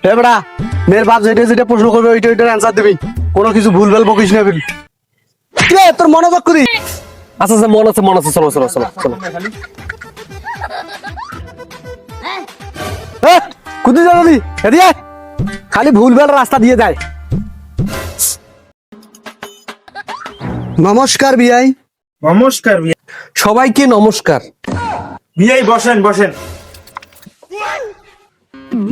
হে বেটা, মেয়ের বাপ যেটা যেটা প্রশ্ন করবে ওইটা ওইটার অ্যান্সার দিবি, কোনো কিছু ভুলভাল বকিস না। কিরে তোর মনোযোগ করি। আচ্ছা আচ্ছা, মন আছে, চলো চলো চলো চলো। কুদি জানি এদিকে খালি ভুলভাল রাস্তা দিয়ে যায়। নমস্কার বিআই। নমস্কার বিআই। সবাইকে নমস্কার। বিআই বসেন বসেন।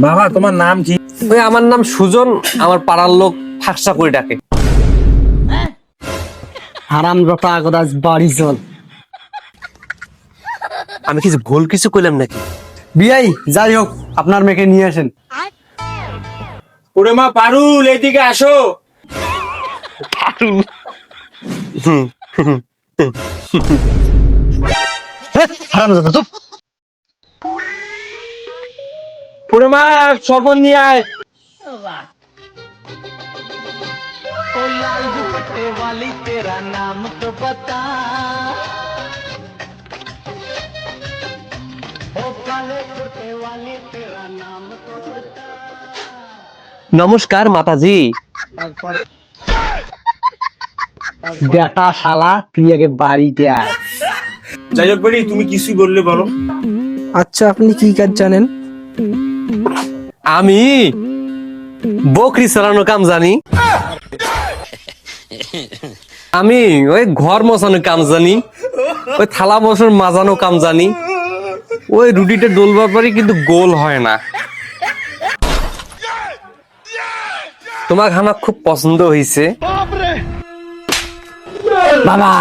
বাবা তোমার নাম কি? ওই আমার নাম সুজন, আমার পাড়ার লোক ফাঁকসা করে ডাকে। হারাম রটা আগদাস বাড়ি চল। আমি কিছু ভুল কিছু কইলাম নাকি? বিআই যাই হোক, আপনার মেয়েকে নিয়ে আসেন। ওরে মা পারুল, এইদিকে আসো। হারাম দাদা চুপ। ওরে মা সর্বন নিয়ে আয়। নমস্কার মাতাজি। বেটা শালা তুই আগে বাড়িতে আয়। যাই হোক বেরি, তুমি কিছুই বললে বলো। আচ্ছা আপনি কি কাজ জানেন? আমি বকরি চালানো কাম জানি, আমি ওই ঘর মোছানো কাম জানি, ওই থালা বসর মাজানো কাম জানি, ওই রুটিটা ডোলবার পারি কিন্তু গোল হয় না। তোমার খানা খুব পছন্দ হয়েছে বাবা।